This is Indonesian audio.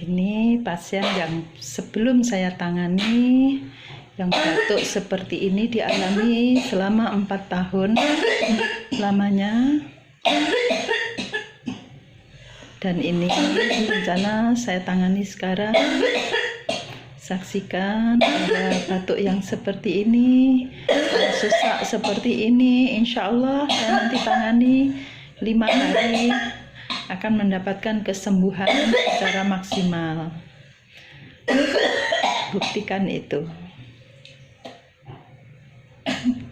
Ini pasien yang sebelum saya tangani, yang batuk seperti ini dialami selama 4 tahun lamanya. Dan ini rencana saya tangani sekarang. Saksikan ada batuk yang seperti ini, sesak seperti ini. Insya Allah saya nanti tangani 5 hari akan mendapatkan kesembuhan secara maksimal. Buktikan itu.